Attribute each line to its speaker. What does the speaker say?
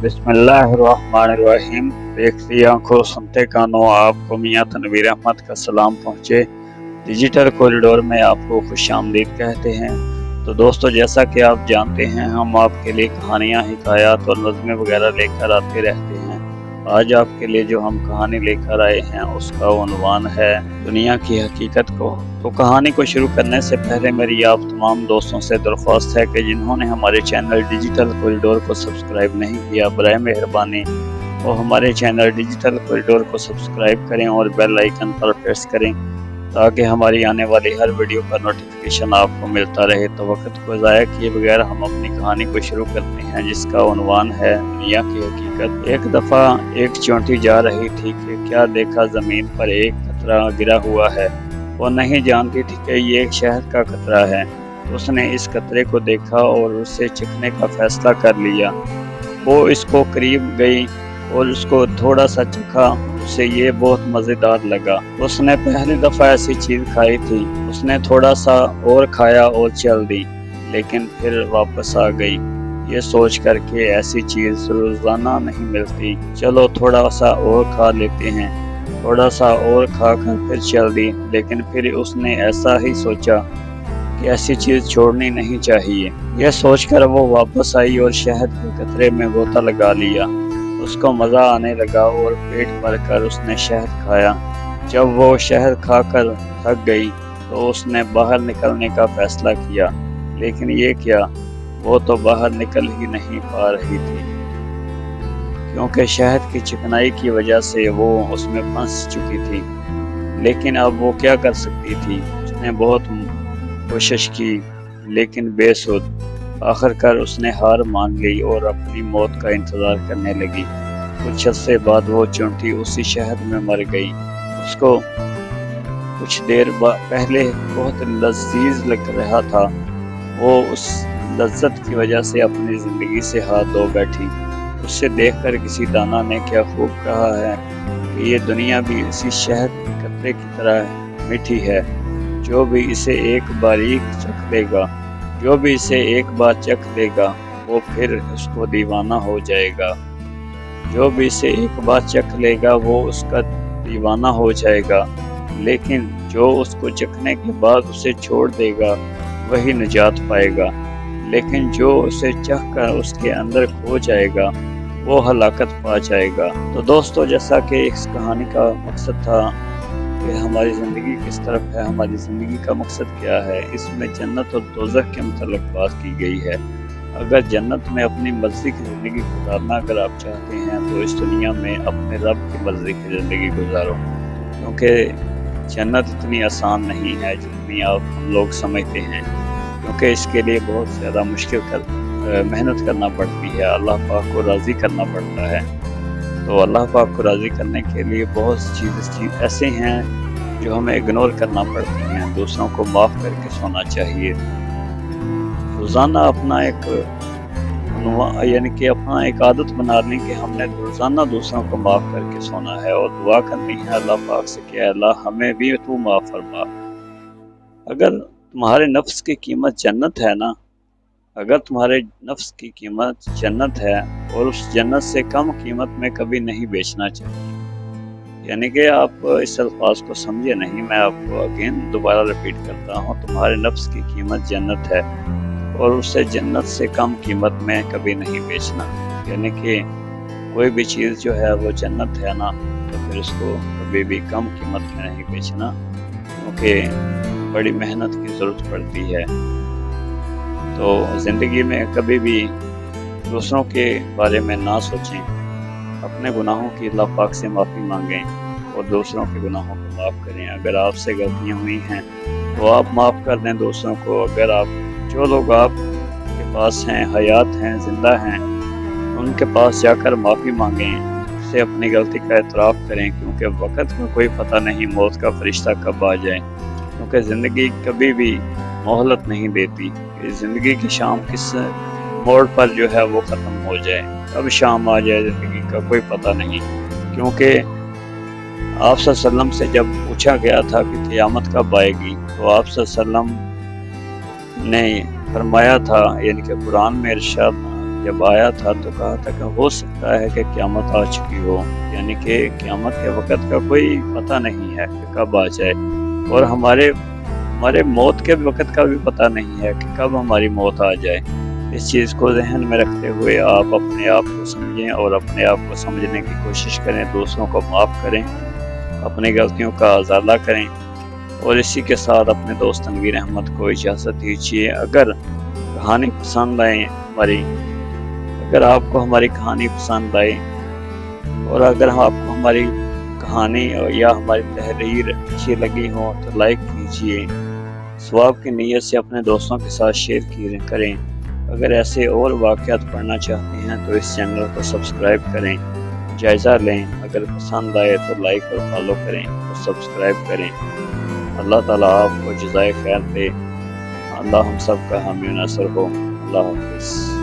Speaker 1: बिस्मिल्लाहिर्रहमानिर्रहीम। देखती आंखों सुनते कानों, आपको मियां तनवीर अहमद का सलाम पहुँचे। डिजिटल कॉरिडोर में आपको खुशामदीद कहते हैं। तो दोस्तों, जैसा कि आप जानते हैं, हम आपके लिए कहानियाँ, हिकायात और नज़्में वगैरह लेकर आते रहते हैं। आज आपके लिए जो हम कहानी लेकर आए हैं उसका उन्वान है दुनिया की हकीकत को। तो कहानी को शुरू करने से पहले मेरी आप तमाम दोस्तों से दरख्वास्त है कि जिन्होंने हमारे चैनल डिजिटल कॉरिडोर को सब्सक्राइब नहीं किया, बराए मेहरबानी वो हमारे चैनल डिजिटल कॉरिडोर को सब्सक्राइब करें और बेल आइकन पर प्रेस करें ताकि हमारी आने वाली हर वीडियो का नोटिफिकेशन आपको मिलता रहे। तो वक्त को ज़ाया किए बगैर हम अपनी कहानी को शुरू करते हैं, जिसका उन्वान है दुनिया की हकीकत। एक दफ़ा एक चींटी जा रही थी कि क्या देखा ज़मीन पर एक कतरा गिरा हुआ है। वो नहीं जानती थी कि ये एक शहद का कतरा है। उसने इस कतरे को देखा और उसे चखने का फैसला कर लिया। वो इसको करीब गई और उसको थोड़ा सा चखा। उसे ये बहुत मज़ेदार लगा। उसने पहली दफ़ा ऐसी चीज़ खाई थी। उसने थोड़ा सा और खाया और चल दी, लेकिन फिर वापस आ गई, ये सोच कर के ऐसी चीज़ रोज़ाना नहीं मिलती, चलो थोड़ा सा और खा लेते हैं। थोड़ा सा और खा कर फिर चल दी, लेकिन फिर उसने ऐसा ही सोचा कि ऐसी चीज़ छोड़नी नहीं चाहिए। यह सोचकर वो वापस आई और शहद के कतरे में गोता लगा लिया। उसको मज़ा आने लगा और पेट भर कर उसने शहद खाया। जब वो शहद खाकर थक गई तो उसने बाहर निकलने का फैसला किया, लेकिन ये क्या, वो तो बाहर निकल ही नहीं पा रही थी, क्योंकि शहद की चिकनाई की वजह से वो उसमें फंस चुकी थी। लेकिन अब वो क्या कर सकती थी। उसने बहुत कोशिश की, लेकिन बेसुध। आखिरकार उसने हार मान गई और अपनी मौत का इंतज़ार करने लगी। कुछ अरसे बाद वो चींटी उसी शहद में मर गई। उसको कुछ देर पहले बहुत लजीज लग रहा था। वो उस लज्जत की वजह से अपनी ज़िंदगी से हाथ धो बैठी। उससे देखकर किसी दाना ने क्या खूब कहा है कि ये दुनिया भी इसी शहद के कतरे की तरह मीठी है। जो भी इसे एक बार चख लेगा वो फिर उसको दीवाना हो जाएगा। जो भी इसे एक बार चख लेगा वो उसका दीवाना हो जाएगा, लेकिन जो उसको चखने के बाद उसे छोड़ देगा वही निजात पाएगा। लेकिन जो उसे चख कर उसके अंदर खो जाएगा वो हलाकत पा जाएगा। तो दोस्तों, जैसा कि इस कहानी का मकसद था कि हमारी ज़िंदगी किस तरफ है, हमारी ज़िंदगी का मकसद क्या है, इसमें जन्नत और दोज़ख के मुताल्लिक़ बात की गई है। अगर जन्नत में अपनी मर्ज़ी की ज़िंदगी गुजारना अगर आप चाहते हैं तो इस दुनिया में अपने रब की मर्ज़ी की ज़िंदगी गुजारो, क्योंकि जन्नत इतनी आसान नहीं है जितनी हम लोग समझते हैं, क्योंकि इसके लिए बहुत ज़्यादा मेहनत करना पड़ती है। अल्लाह पाक को राज़ी करना पड़ता है। तो अल्लाह पाक को राज़ी करने के लिए बहुत चीज़ ऐसे हैं जो हमें इग्नोर करना पड़ती हैं। दूसरों को माफ़ करके सोना चाहिए। रोज़ाना अपना एक आदत बना लें कि हमने रोज़ाना दूसरों को माफ़ करके सोना है और दुआ करनी है अल्लाह पाक से कि अल्लाह हमें भी तू माफ़ फरमा। अगर तुम्हारे नफ्स की कीमत जन्नत है ना, अगर तुम्हारे नफ्स की कीमत जन्नत है और उस जन्नत से कम कीमत में कभी नहीं बेचना चाहिए। यानी कि आप इस अल्फाज को समझे नहीं, मैं आपको अगेन दोबारा रिपीट करता हूँ। तुम्हारे नफ्स की कीमत जन्नत है और उससे जन्नत से कम कीमत में कभी नहीं बेचना। यानी कि कोई भी चीज़ जो है वो जन्नत है ना, तो फिर उसको कभी भी कम कीमत में नहीं बेचना, क्योंकि बड़ी मेहनत की ज़रूरत पड़ती है। तो ज़िंदगी में कभी भी दूसरों के बारे में ना सोचें। अपने गुनाहों की अल्लाह पाक से माफ़ी मांगें और दूसरों के गुनाहों को माफ़ करें। अगर आपसे गलतियां हुई हैं तो आप माफ़ कर दें दूसरों को। अगर जो लोग आपके पास हैं, हयात हैं, ज़िंदा हैं, उनके पास जाकर माफ़ी मांगें, उससे अपनी गलती का एतराफ़ करें, क्योंकि वक़्त का कोई पता नहीं मौत का फरिश्ता कब आ जाए। क्योंकि ज़िंदगी कभी भी मोहलत नहीं देती कि ज़िंदगी की शाम किस मोड़ पर जो है वो ख़त्म हो जाए। कब शाम आ जाए ज़िंदगी का कोई पता नहीं। क्योंकि आप सल्लल्लाहु अलैहि वसल्लम से जब पूछा गया था कि क़यामत कब आएगी, तो आप सल्लल्लाहु अलैहि वसल्लम ने फरमाया था, यानी कि कुरान में इरशाद جب آیا تھا تو کہا تھا کہ ہو سکتا ہے کہ قیامت آ چکی ہو، یعنی کہ قیامت کے وقت کا کوئی پتہ نہیں ہے کہ کب آ جائے، اور ہمارے موت کے وقت کا بھی پتہ نہیں ہے کہ کب ہماری موت آ جائے۔ اس چیز کو ذہن میں رکھتے ہوئے آپ اپنے آپ کو سمجھیں اور اپنے آپ کو سمجھنے کی کوشش کریں، دوسروں کو معاف کریں، اپنی غلطیوں کا ازالہ کریں، اور اسی کے ساتھ اپنے دوست تنویر احمد کو اجازت دیجیے۔ اگر کہانی پسند آئے اگر آپ کو ہماری کہانی پسند آئے، اور اگر آپ کو ہماری کہانی یا ہماری تحریر اچھی لگی ہو تو لائک کیجیے، ثواب کی نیت سے اپنے دوستوں کے ساتھ شیئر کریں۔ اگر ایسے اور واقعات پڑھنا چاہتے ہیں تو اس چینل کو سبسکرائب کریں، جائزہ لیں، اگر پسند آئے تو لائک اور فالو کریں اور سبسکرائب کریں۔ اللہ تعالیٰ آپ کو جزائے خیر دے۔ اللہ ہم سب کا حامی و ناصر ہو۔ اللہ حافظ۔